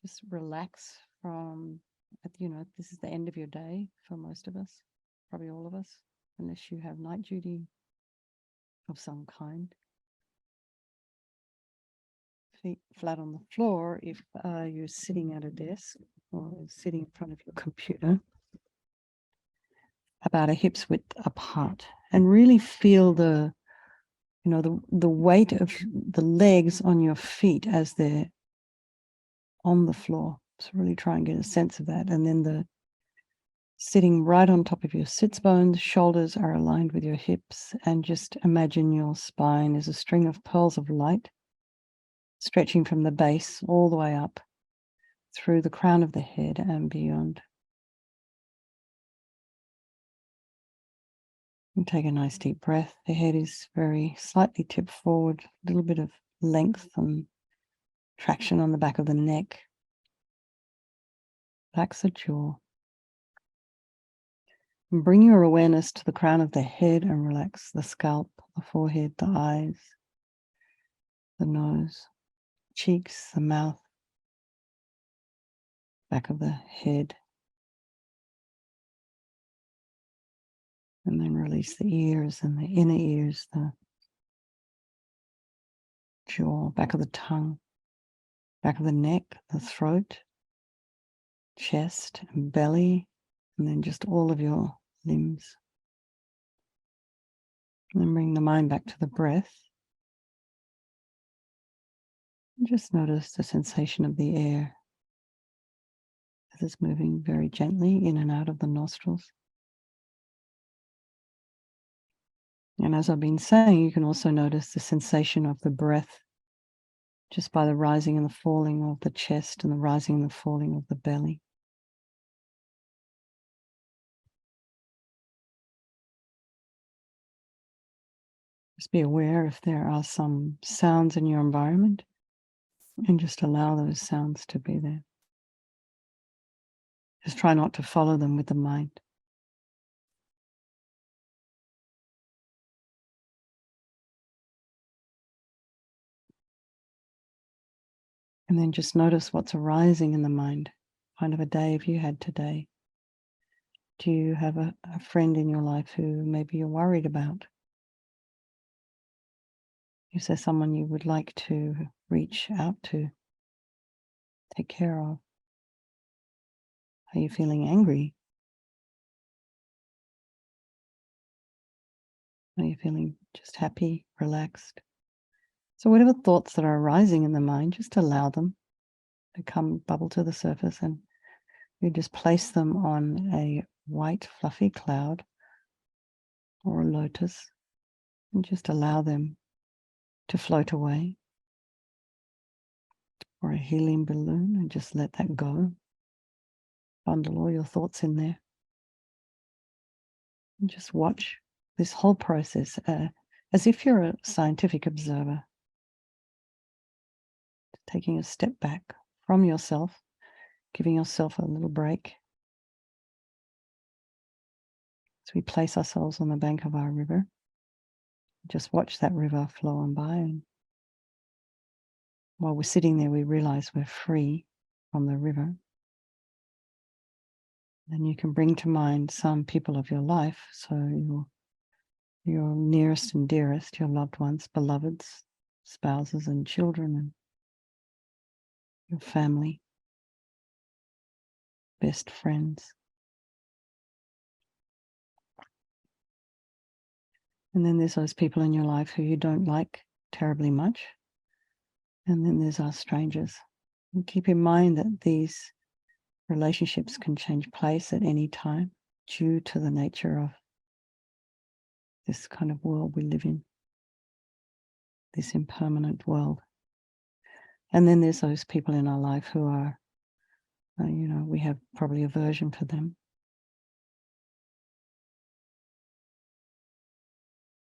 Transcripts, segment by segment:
Just relax from, this is the end of your day for most of us, probably all of us, unless you have night duty of some kind. Feet flat on the floor if you're sitting at a desk or sitting in front of your computer, about a hip's width apart, and really feel the weight of the legs on your feet as they're on the floor. So really try and get a sense of that. And then the sitting right on top of your sits bones, shoulders are aligned with your hips, and just imagine your spine is a string of pearls of light stretching from the base all the way up through the crown of the head and beyond. And take a nice deep breath. The head is very slightly tipped forward, a little bit of length and traction on the back of the neck. Relax the jaw. And bring your awareness to the crown of the head and relax the scalp, the forehead, the eyes, the nose, cheeks, the mouth, back of the head. And then release the ears and the inner ears, the jaw, back of the tongue, back of the neck, the throat, chest and belly, and then just all of your limbs. And then bring the mind back to the breath. And just notice the sensation of the air as it's moving very gently in and out of the nostrils. And as I've been saying, you can also notice the sensation of the breath just by the rising and the falling of the chest and the rising and the falling of the belly. Just be aware if there are some sounds in your environment and just allow those sounds to be there. Just try not to follow them with the mind. And then just notice what's arising in the mind. Kind of a day if you had today. Do you have a friend in your life who maybe you're worried about? Is there someone you would like to reach out to, take care of? Are you feeling angry? Are you feeling just happy, relaxed? So whatever thoughts that are arising in the mind, just allow them to bubble to the surface, and you just place them on a white fluffy cloud or a lotus and just allow them to float away, or a helium balloon, and just let that go. Bundle all your thoughts in there. And just watch this whole process as if you're a scientific observer, taking a step back from yourself, giving yourself a little break. So we place ourselves on the bank of our river. Just watch that river flow on by, and while we're sitting there, we realize we're free from the river. Then you can bring to mind some people of your life, so your nearest and dearest, your loved ones, beloveds, spouses and children, and your family, best friends. And then there's those people in your life who you don't like terribly much. And then there's our strangers. And keep in mind that these relationships can change place at any time due to the nature of this kind of world we live in, this impermanent world. And then there's those people in our life who are, we have probably aversion for them.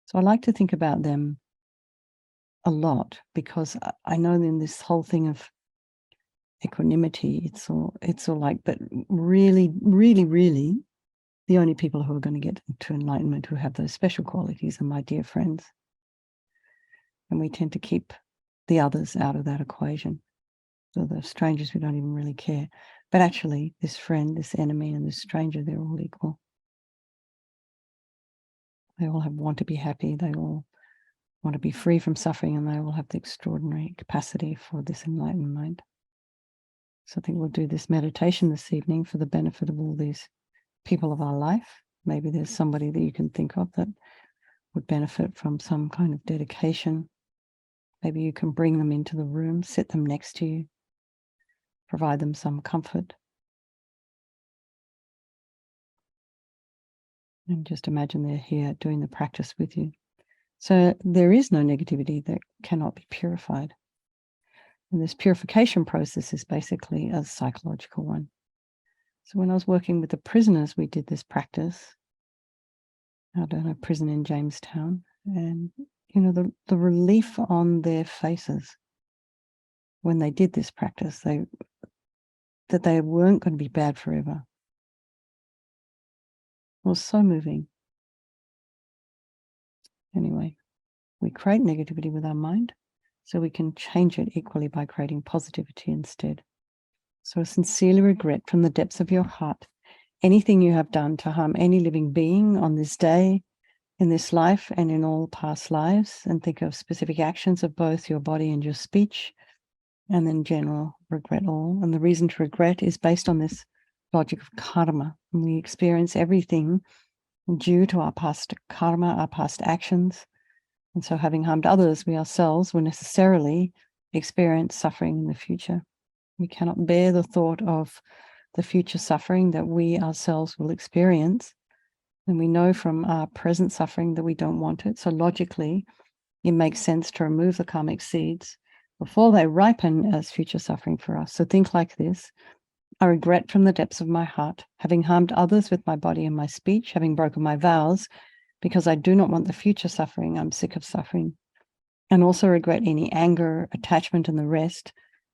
So I like to think about them a lot, because I know in this whole thing of equanimity, it's all like, but really, really, really, the only people who are going to get to enlightenment who have those special qualities are my dear friends. And we tend to keep the others out of that equation. So the strangers, we don't even really care. But actually, this friend, this enemy, and this stranger, they're all equal. They all want to be happy. They all want to be free from suffering, and they all have the extraordinary capacity for this enlightened mind. So I think we'll do this meditation this evening for the benefit of all these people of our life. Maybe there's somebody that you can think of that would benefit from some kind of dedication. Maybe you can bring them into the room, sit them next to you, provide them some comfort. And just imagine they're here doing the practice with you. So there is no negativity that cannot be purified. And this purification process is basically a psychological one. So when I was working with the prisoners, we did this practice. I don't know, prison in Jamestown. And, you know, the relief on their faces when they did this practice, that they weren't going to be bad forever, was so moving. Anyway, we create negativity with our mind, so we can change it equally by creating positivity instead. So I sincerely regret from the depths of your heart anything you have done to harm any living being on this day, in this life, and in all past lives. And think of specific actions of both your body and your speech, and then general regret all. And the reason to regret is based on this logic of karma. And we experience everything due to our past karma, our past actions. And so having harmed others, we ourselves will necessarily experience suffering in the future. We cannot bear the thought of the future suffering that we ourselves will experience. And we know from our present suffering that we don't want it. So logically, it makes sense to remove the karmic seeds before they ripen as future suffering for us. So think like this. I regret from the depths of my heart, having harmed others with my body and my speech, having broken my vows, because I do not want the future suffering. I'm sick of suffering. And also regret any anger, attachment, and the rest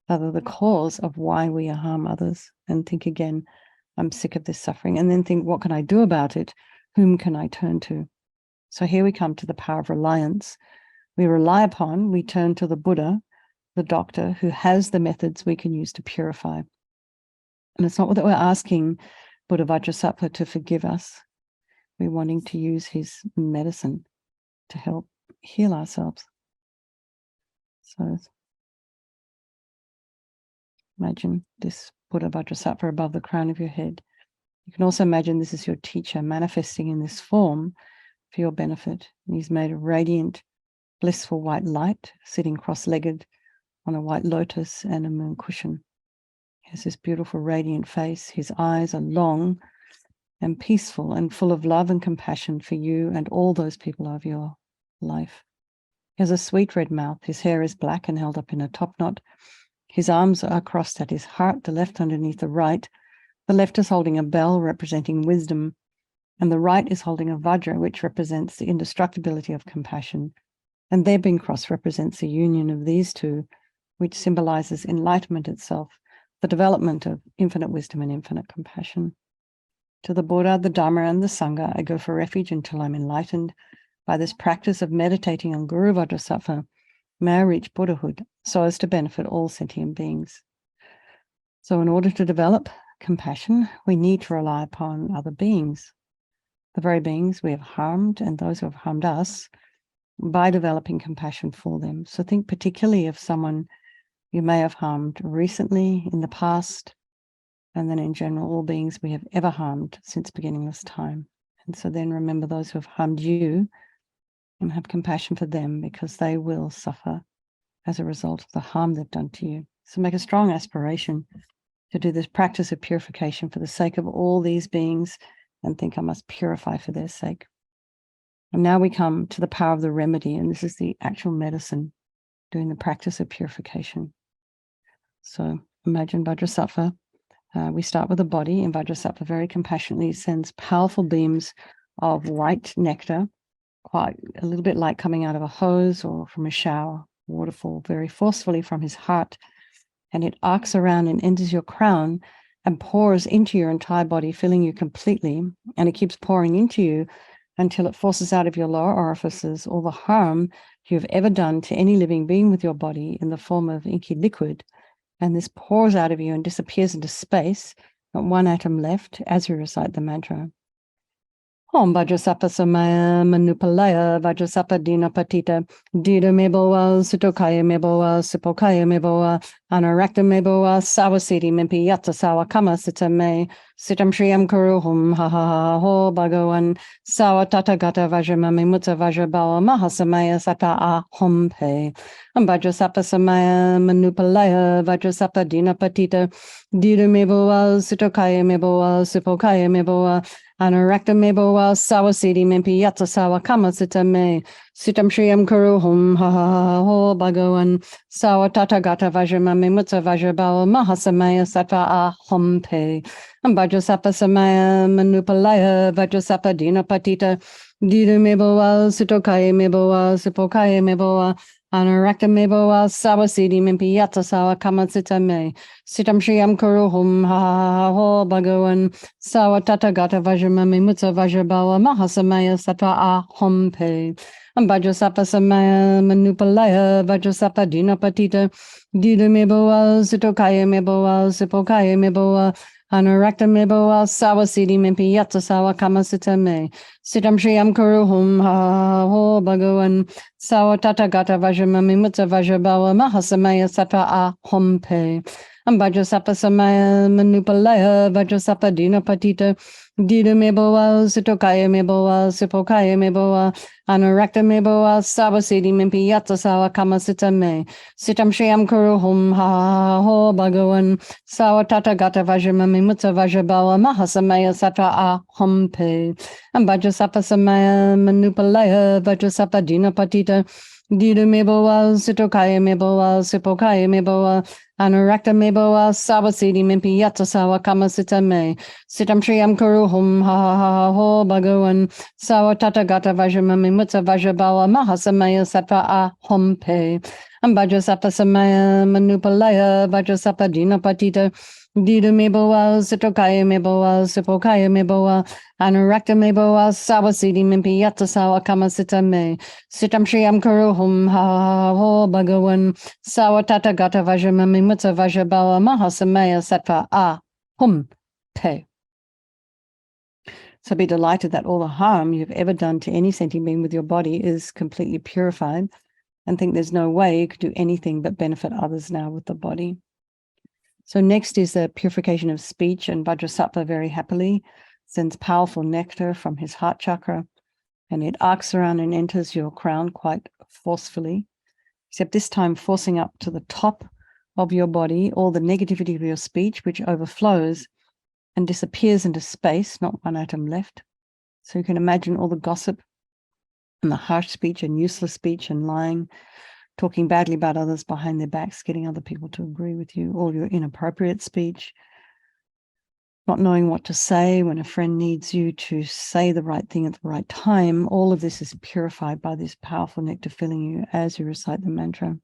that are the cause of why we harm others. And think again, I'm sick of this suffering. And then think, what can I do about it? Whom can I turn to? So here we come to the power of reliance. We turn to the Buddha, the doctor, who has the methods we can use to purify. And it's not that we're asking Buddha Vajrasattva to forgive us. We're wanting to use his medicine to help heal ourselves. So imagine this Buddha Vajrasattva above the crown of your head. You can also imagine this is your teacher manifesting in this form for your benefit. And he's made of radiant, blissful white light, sitting cross-legged on a white lotus and a moon cushion. He has this beautiful radiant face. His eyes are long and peaceful and full of love and compassion for you and all those people of your life. He has a sweet red mouth. His hair is black and held up in a top knot. His arms are crossed at his heart, the left underneath the right. The left is holding a bell representing wisdom, and the right is holding a vajra, which represents the indestructibility of compassion. And their being crossed represents the union of these two, which symbolizes enlightenment itself, the development of infinite wisdom and infinite compassion. To the Buddha, the Dharma, and the Sangha, I go for refuge until I'm enlightened. By this practice of meditating on Guru Vajrasattva, may I reach Buddhahood so as to benefit all sentient beings. So in order to develop compassion, we need to rely upon other beings, the very beings we have harmed and those who have harmed us, by developing compassion for them. So think particularly of someone you may have harmed recently, in the past, and then in general, all beings we have ever harmed since beginningless time. And so then remember those who have harmed you and have compassion for them, because they will suffer as a result of the harm they've done to you. So make a strong aspiration to do this practice of purification for the sake of all these beings, and think I must purify for their sake. And now we come to the power of the remedy, and this is the actual medicine, doing the practice of purification. So imagine Vajrasattva. We start with the body, and Vajrasattva very compassionately sends powerful beams of white nectar, quite a little bit like coming out of a hose or from a shower, waterfall, very forcefully from his heart. And it arcs around and enters your crown and pours into your entire body, filling you completely. And it keeps pouring into you until it forces out of your lower orifices all the harm you've ever done to any living being with your body in the form of inky liquid. And this pours out of you and disappears into space, not one atom left, as you recite the mantra. Om Vajrasapa Samaya Manupalaya Vajrasapa Dina Patita Dida Meboa Sutokaya Meboa Sipokaya Meboa Anarakta Meboa Sawasiti Mimpi Yatsa Sawa Kama Sita Me Sitam Shriyam Kuruhum Ha Ha Ha Ho Bhagawan Sawa Tata Gata Vajramami Mutta Vajrabawa Mahasamaya Sata A Hom Pe Vajrasapa Samaya Manupalaya Vajrasapa Dina Patita Dida Meboa Sutokaya Meboa Sipokaya Meboa Anarakta meboa sawasiti mimpi yatsa sawa kama sita me sitam shriyam kuruhum ha ha ha ho bhagawan sawa tata gata vajramami mutta vajrabawa mahasamaya sattva aham pe vajrasapa samaya manupalaya vajrasapa dina patita dida meboa sitokaya meboa sipokaya meboa Anarakta meboa sawasiti mimpi yatsa sawa kama sita me sitam shriyam kuruhum ha ha ha ho bhagawan Sawa tata gata vajramami mutta vajrabawa mahasamaya sattva aham pe Vajrasapa samaya manupalaya Vajrasapa dina patita Dida meboa sitokaya meboa sipokaya meboa Anarakta meboa sawasiti mimpi yatsa sawa kama sita me Sitam shriyam kuruhum ha ho bhagawan Sawa tata gata vajramami mutta vajrabawa mahasamaya sattva aham pe Vajrasapa samaya manupalaya Vajrasapa dina patita Dida meboa sitokaya meboa sipokaya meboa Anarakta meboa sawasiti mimpi yatsa sawa kama sita me Sitam shriyam kuruhum ha ho bhagawan Sawa tata gata vajramami mutta vajrabawa mahasamaya sattva aham pe Vajrasapa samaya manupalaya Vajrasapa dina patita Dida meboa sitokaya meboa sipokaya meboa Anarakta meboa sawasiti mimpi yatsa sawa kama sita me Sitam shriyam kuruhum ha ha ha ho bhagawan Sawa tata gata vajramami mutta vajrabawa mahasamaya sattva aham pe Vajrasapa samaya manupalaya Vajrasapa dina patita Dida meboa sitokaya meboa sipokaya meboa Anarakta meboa sawasiti mimpi yatsa sawa kama sita me Sitam shriyam kuruhum ha ha ho bhagawan Sawa tata gata vajramami mutta vajrabawa mahasamaya sattva aham pe. So be delighted that all the harm you've ever done to any sentient being with your body is completely purified, and think there's no way you could do anything but benefit others now with the body. So next is the purification of speech, and Vajrasattva very happily sends powerful nectar from his heart chakra, and it arcs around and enters your crown quite forcefully, except this time forcing up to the top of your body all the negativity of your speech, which overflows and disappears into space, not one atom left. So you can imagine all the gossip and the harsh speech and useless speech and lying, talking badly about others behind their backs, getting other people to agree with you, all your inappropriate speech, not knowing what to say when a friend needs you to say the right thing at the right time. All of this is purified by this powerful nectar filling you as you recite the mantra.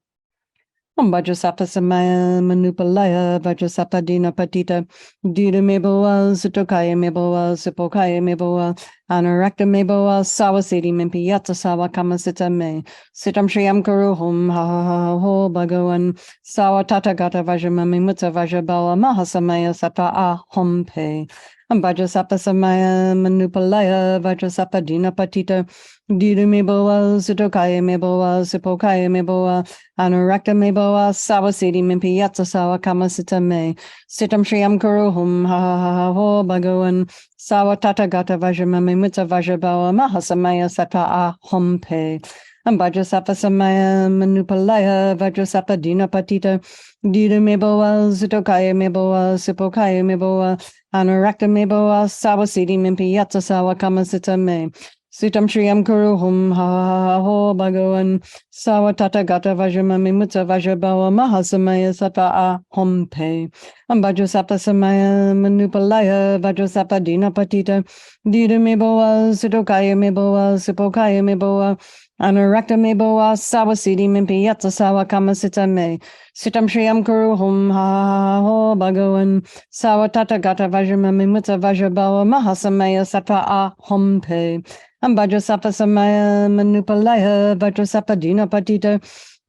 Om Vajrasapa samaya manupalaya Vajrasapa dina patita Dida meboa sitokaya meboa sipokaya meboa Anarakta meboa sawasiti mimpi yatsa sawa kama sita me Sitam shriyam kuruhum ha ha ha ho bhagawan Sawa tata gata vajramami mutta vajrabawa mahasamaya sattva aham pe Vajrasapa samaya manupalaya Vajrasapa dina patita Dida meboa sitokaya meboa sipokaya meboa Anarakta meboa sawasiti mimpi yatsa sawa kama sita me Sitam shriyam kuruhum ha ha ha ho bhagawan Sawa tata gata vajramami mutta vajrabawa mahasamaya sattva aham pe Vajrasapa samaya manupalaya Vajrasapa dina patita Dida meboa sitokaya meboa sipokaya meboa Anarakta meboa sawasiti mimpi yatsa sawa kama sita me Sitam shriyam kuruhum ha ha ha ho bhagawan Sawa tata gata vajramami mutta vajrabawa mahasamaya sattva aham pe Vajrasapa samaya manupalaya Vajrasapa dina patita Dida meboa sitokaya meboa sipokaya meboa Anarakta meboa sawasiti mimpi yatsa sawa kama sita me Sitam shriyam kuruhum ha ha ha ho bhagawan Sawa tata gata vajramami mutta vajrabawa mahasamaya sattva aham pe Vajrasapa samaya manupalaya Vajrasapa dina patita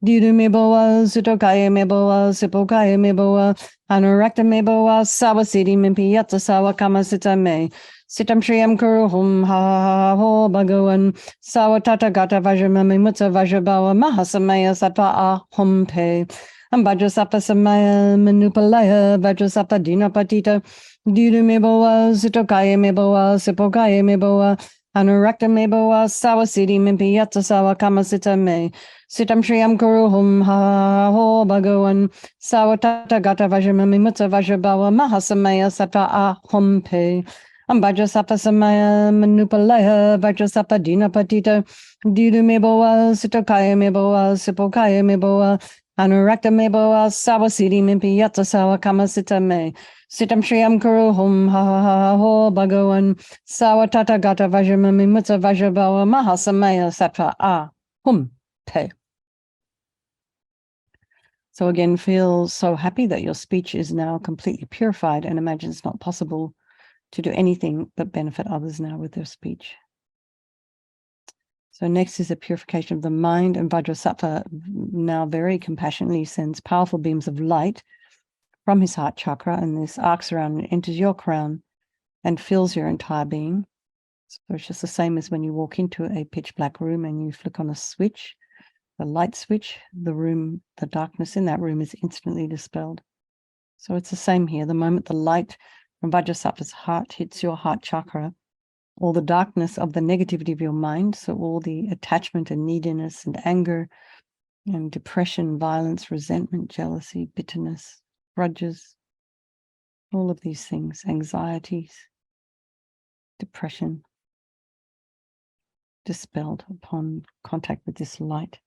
Didu me boa, Sutokaya me boa, Sipokaya me boa, Anurakta me boa, Sawasiti mimpi yatsa sawa kama sita me. Sitam Shriyam Kuruhum ha ho Bhagawan Sawatata Gata Vajramami Mutta Vajrabawa Mahasamaya Satva Ahum Pe Ambajasapa Samaya Manupalaya Vajrasapa Dina Patita Didu Meboa Sitokaya Meboa Sipokaya Meboa Anurakta Meboa Sawasiti Mimpi Yatsa Sawa Kama Sita Me Sitam Shriyam Kuruhum ha ho Bhagawan Sawatata Gata Vajramami Mutta Vajrabawa Mahasamaya Satva Ahum Pe Vajrasapa Samaya Manupalaya Vajrasapa Dina Patita Didu Meboa Sitokaya Meboa Sipokaya Meboa Anurakta Meboa Sawasiti Mimpi Yatsa Sawa Kama Sita Me Sitam Shriyam Kuruhum ha ho Bhagawan Sawatata Gata Vajramami Mutta Vajrabawa Mahasamaya Satva Hum Te. So again, feel so happy that your speech is now completely purified, and imagine it's not possible to do anything but benefit others now with their speech. So next is the purification of the mind, and Vajrasattva now very compassionately sends powerful beams of light from his heart chakra, and this arcs around and enters your crown and fills your entire being. So it's just the same as when you walk into a pitch black room and you flick on a switch, the light switch, the darkness in that room is instantly dispelled. So it's the same here. The moment the light from Vajrasattva's heart hits your heart chakra, all the darkness of the negativity of your mind, so all the attachment and neediness and anger and depression, violence, resentment, jealousy, bitterness, grudges, all of these things, anxieties, depression, dispelled upon contact with this light.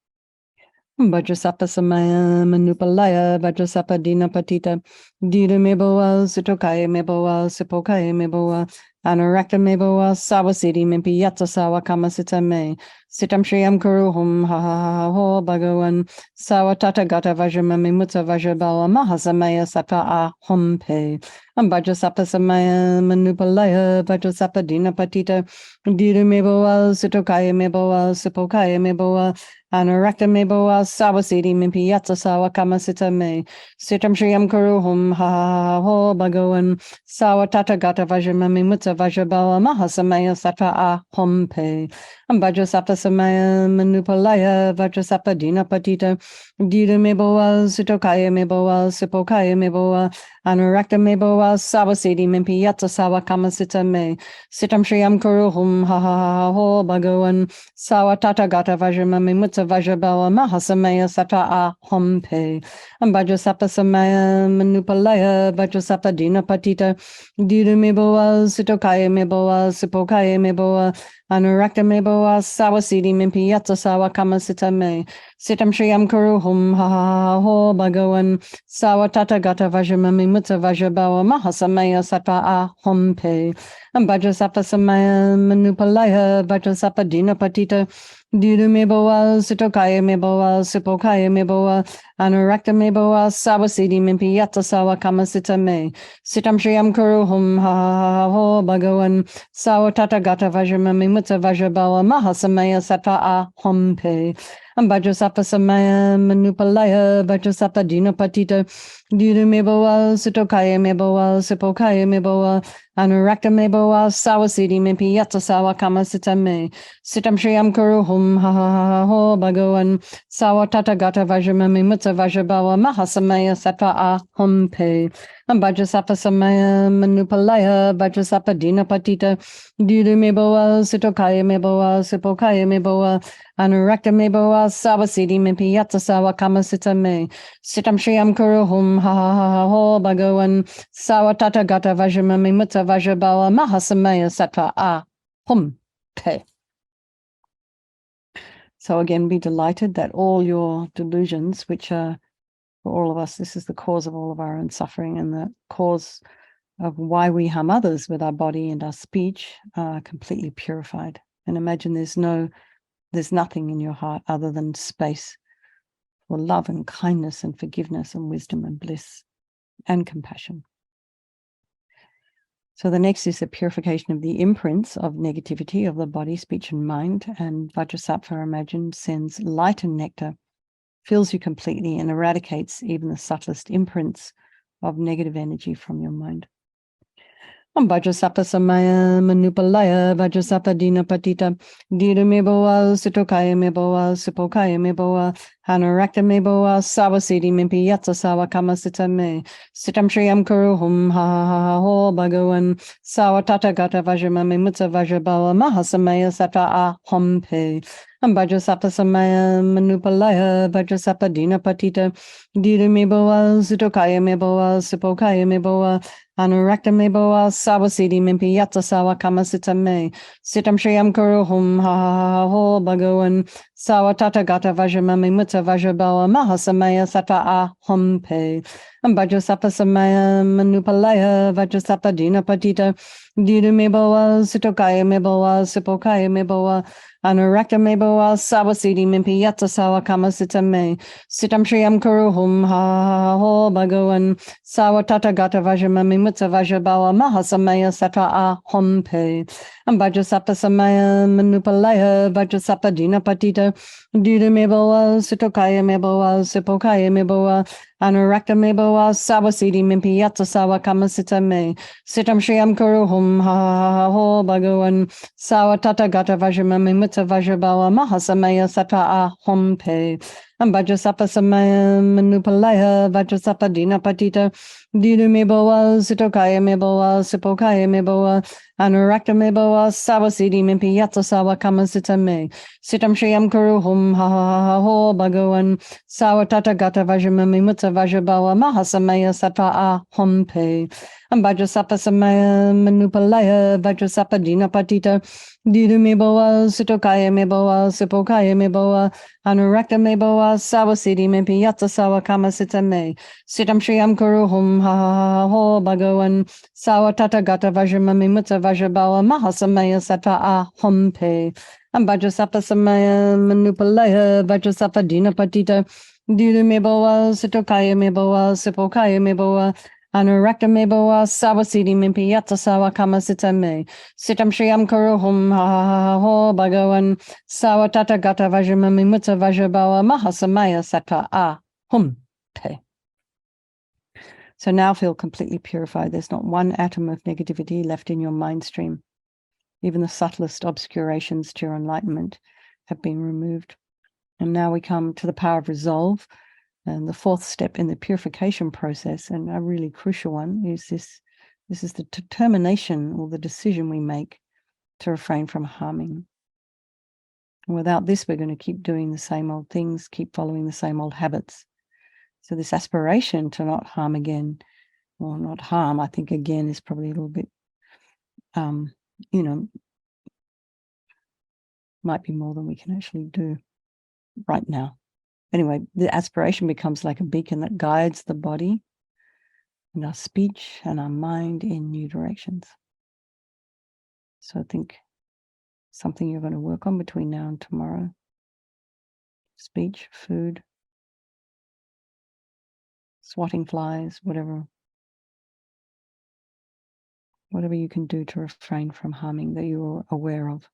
Vajrasapa Samaya Manupalaya Vajrasapa Dina Patita Dida Meboa Sitokaya Meboa Sipokaya Meboa Anurakta Meboa Sawasiti Mimpi Yatsa Sawa Kama Sita Me Sitam Shriyam Kuruhum ha ho Bhagawan Sawatata Gata Vajramami Mutta Vajrabawa Mahasamaya Satva Ahum Pe Vajrasapa Samaya Manupalaya Vajrasapa Dina Patita Dida Meboa Sitokaya Meboa Sipokaya Meboa Anurakta Meboa Sawasiti Mimpi Yatsa Sawa Kama Sita Me Sitam Shriyam Kuruhum ha ho Bhagawan Sawatata Gata Vajramami Mutta Vajrabawa Mahasamaya Satva Ahum Pe Vajrasapa Samaya Manupalaya Vajrasapa Dina Patita Dida Meboa Sitokaya Meboa Sipokaya Meboa Anurakta Meboa Sawasiti Mimpi Yatsa Sawa Kama Sita Me Sitam Shriyam Kuruhum ha ho Bhagawan Sawatata Gata Vajramami Mutta Vajrabawa Mahasamaya Satva Ahum Pe Vajrasapa Samaya Manupalaya Vajrasapa Dina Patita Didu Meboa Sitokaya Meboa Sipokaya Meboa Anurakta Meboa Sawasiti Mimpi Yatsa Sawa Kama Sita Me Sitam Shriyam Kuruhum ha ho Bhagawan Sawatata Gata Vajramami Mutta Vajrabawa Mahasamaya Satva Ahum Pe Vajrasapa Samaya Manupalaya Vajrasapa Dina Patita Didu Meboa Sitokaya Meboa Sipokaya Meboa Anurakta Meboa Sawasiti Mimpi Yatsa Sawa Kama Sita Me Sitam Shriyam Kuruhum ha ho Bhagawan Sawatata Gata Vajramami Mutta Vajrabawa Mahasamaya Satva Ahum Pe Vajrasapa Samaya Manupalaya Vajrasapa Dina Patita Didu Meboa Sitokaya Meboa Sipokaya Meboa Anurakta Meboa Sawasiti Mimpi Yatsa Sawa Kama Sita Me Sitam Shriyam Kuruhum ha ho Bhagawan Sawatata Gata Vajramami Mutta Vajrabawa Mahasamaya Satva Ahum Pe Vajrasapa Samaya Manupalaya Vajrasapa Dina Patita Didu Meboa Sitokaya Meboa Sipokaya Meboa Anurakta Meboa Sawasiti Mimpi Yatsa Sawa Kama Sita Me Sitam Shriyam Kuruhum ha ho Bhagawan Sawatata Gata Vajramami Mutta Vajrabawa Mahasamaya Satva Ahum Pe. So again, be delighted that all your delusions, which are for all of us, this is the cause of all of our own suffering and the cause of why we harm others with our body and our speech, are completely purified. And imagine there's nothing in your heart other than space for love and kindness and forgiveness and wisdom and bliss and compassion. So the next is the purification of the imprints of negativity of the body, speech, and mind. And Vajrasattva, imagine, sends light and nectar fills you completely and eradicates even the subtlest imprints of negative energy from your mind. Vajrasapa Samaya Manupalaya Vajrasapa Dina Patita Dida Meboa Sitokaya Meboa Sipokaya Meboa Hanarakta Meboa Sawasidi Mimpi Yatsa Sawa Kama Sitame Sitam Shriyam Kuruhum Ha Ha Ha Ho Bhagavan Sawa Tata Gata Vajramami Mutsa Vajrabawa Mahasamaya Sata Ahompe Vajrasapa Samaya Manupalaya Vajrasapa Dina Patita Dida Meboa Sitokaya Meboa Sipokaya Meboa Anurakta meboa sawasidi mimpi yatsa sawa kama sitame sitam shriyam kuruhum ha ha ha ho bhagavan sawa tata gata vajramami mutta vajrabawa mahasamaya sata ahompe vajrasapa samaya manupalaya vajrasapa dina patita dida meboa sitokaya meboa sipokaya meboa Anurakta meboa sawasidi mimpi yatsa sawa kama sitame sitam shriyam kuruhum ha ha ha ho bhagavan Sawa tata gata vajramami mutta vajrabawa mahasamaya sata ahompe. Vajrasapa samaya manupalaya vajrasapa dina patita. Dida meboa sitokaya meboa sipokaya meboa. Anurakta meboa sawasidi mimpi yatsa sawa kama sitame. Sitam shriyam kuruhum ha ha ha ho bhagavan. Sawa tata gata vajramami mutta vajrabawa mahasamaya sata ahompe. Vajrasapa samaya manupalaya vajrasapa dina patita. Dida meboa sitokaya meboa sipokaya meboa anurakta meboa sawasidi mimpi yatsa sawa kama sitame sitam shriyam kuruhum ha ha ha ho bhagavan sawa tata gata vajramami mutta vajrabawa mahasamaya sata ahompe vajrasapa samaya manupalaya vajrasapa dina patita Dida meboa sitokaya meboa sipokaya meboa anurakta meboa sawasidi mimpi yatsa sawa kama sitame Sitam Shriyam Kuruhum Ha Ha Ha Ho Bhagavan Sawa Tata Gata Vajramami Mutta Vajrabawa Mahasamaya Sata Ahompe Vajrasapa Samaya Manupalaya Vajrasapa Dina Patita Dida Meboa Sitokaya Meboa Sipokaya Meboa Anurakta Meboa Sawasidi Mimpi Yatsa Sawa Kama Sitame Sitam Shriyam Kuruhum Ha Ha Ha Ho Bhagavan Sawa Tata Gata Vajramami Mutta Vajrabawa Mahasamaya Sata Ahompe. So now feel completely purified. There's not one atom of negativity left in your mind stream. Even the subtlest obscurations to your enlightenment have been removed. And now we come to the power of resolve. And the fourth step in the purification process, and a really crucial one, is this. This is the determination or the decision we make to refrain from harming. And without this, we're going to keep doing the same old things, keep following the same old habits. So this aspiration to not harm again, or not harm, I think again is probably a little bit, might be more than we can actually do right now. Anyway, the aspiration becomes like a beacon that guides the body and our speech and our mind in new directions. So I think something you're going to work on between now and tomorrow. Speech, food, swatting flies, whatever you can do to refrain from harming that you're aware of.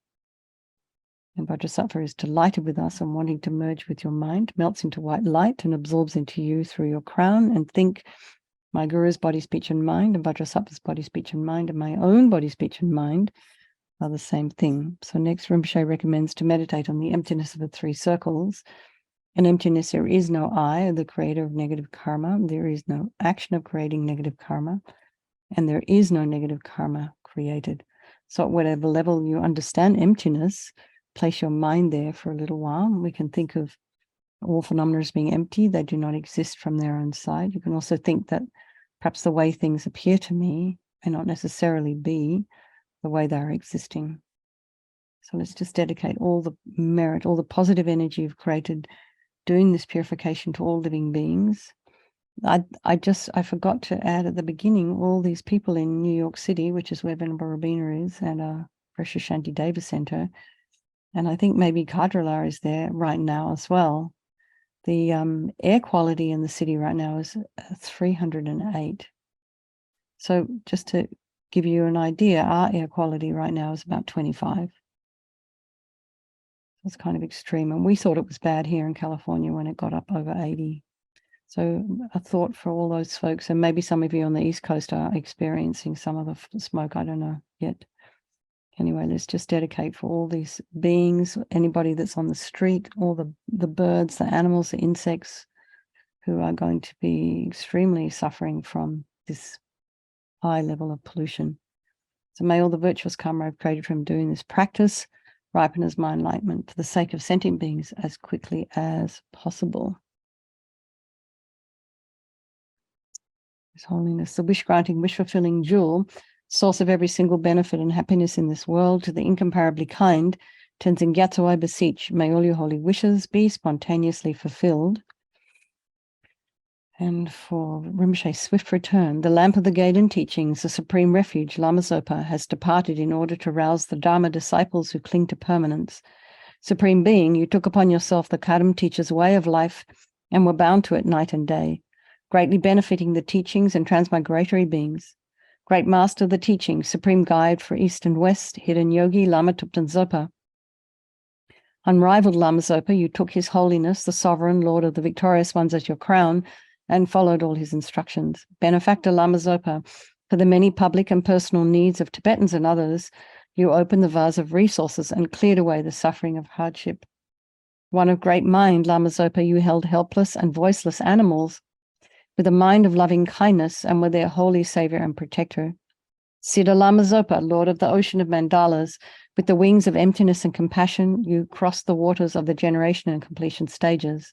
And Vajrasattva is delighted with us and wanting to merge with your mind, melts into white light and absorbs into you through your crown. And think, my Guru's body, speech, and mind, and Vajrasattva's body, speech, and mind, and my own body, speech, and mind are the same thing. So next, Rinpoche recommends to meditate on the emptiness of the three circles. In emptiness, there is no I, the creator of negative karma. There is no action of creating negative karma. And there is no negative karma created. So at whatever level you understand emptiness, place your mind there for a little while. We can think of all phenomena as being empty. They do not exist from their own side. You can also think that perhaps the way things appear to me may not necessarily be the way they're existing. So let's just dedicate all the merit, all the positive energy you've created doing this purification to all living beings. I forgot to add at the beginning all these people in New York City, which is where Venerable Robina is, and Precious Shanti Deva Center. And I think maybe Kadrala is there right now as well. The air quality in the city right now is 308. So just to give you an idea, our air quality right now is about 25. It's kind of extreme. And we thought it was bad here in California when it got up over 80. So a thought for all those folks, and maybe some of you on the East Coast are experiencing some of the smoke. I don't know yet. Anyway, let's just dedicate for all these beings, anybody that's on the street, all the birds, the animals, the insects who are going to be extremely suffering from this high level of pollution. So may all the virtuous karma I've created from doing this practice ripen as my enlightenment for the sake of sentient beings as quickly as possible. His Holiness, the wish-granting, wish-fulfilling jewel, source of every single benefit and happiness in this world, to the incomparably kind, Tenzin Gyatso, I beseech, may all your holy wishes be spontaneously fulfilled. And for Rinpoche's swift return, the lamp of the Gaiden teachings, the supreme refuge, Lama Zopa, has departed in order to rouse the Dharma disciples who cling to permanence. Supreme Being, you took upon yourself the Kadam teacher's way of life and were bound to it night and day, greatly benefiting the teachings and transmigratory beings. Great Master of the teachings, supreme guide for East and West, hidden yogi, Lama Tupten Zopa. Unrivaled Lama Zopa, you took his holiness, the sovereign Lord of the victorious ones, as your crown, and followed all his instructions. Benefactor Lama Zopa, for the many public and personal needs of Tibetans and others, you opened the vase of resources and cleared away the suffering of hardship. One of great mind, Lama Zopa, you held helpless and voiceless animals with a mind of loving kindness and were their holy savior and protector. Siddha Lama Zopa, Lord of the ocean of mandalas, with the wings of emptiness and compassion, you crossed the waters of the generation and completion stages.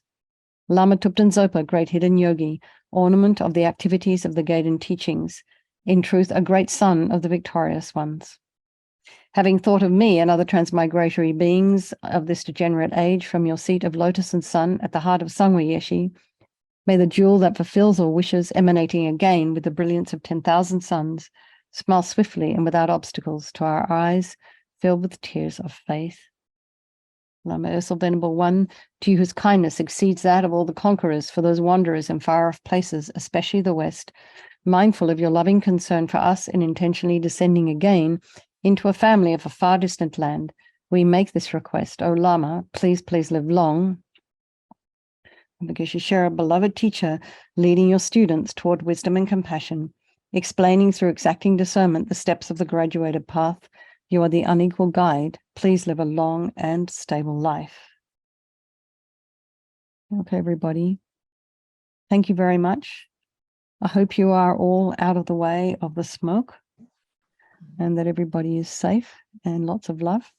Lama Tupten Zopa, great hidden yogi, ornament of the activities of the Gaiden teachings, in truth a great son of the victorious ones. Having thought of me and other transmigratory beings of this degenerate age from your seat of lotus and sun at the heart of Sangwa Yeshi, may the jewel that fulfills all wishes, emanating again with the brilliance of 10,000 suns, smile swiftly and without obstacles to our eyes filled with tears of faith. Lama Ursel Venerable One, to you whose kindness exceeds that of all the conquerors for those wanderers in far-off places, especially the West, mindful of your loving concern for us in intentionally descending again into a family of a far distant land, we make this request. O Lama, please live long, because you share a beloved teacher leading your students toward wisdom and compassion, explaining through exacting discernment the steps of the graduated path. You are the unequal guide. Please live a long and stable life. Okay, everybody. Thank you very much. I hope you are all out of the way of the smoke and that everybody is safe, and lots of love.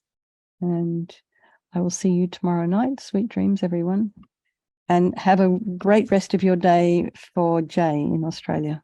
And I will see you tomorrow night. Sweet dreams, everyone. And have a great rest of your day for Jay in Australia.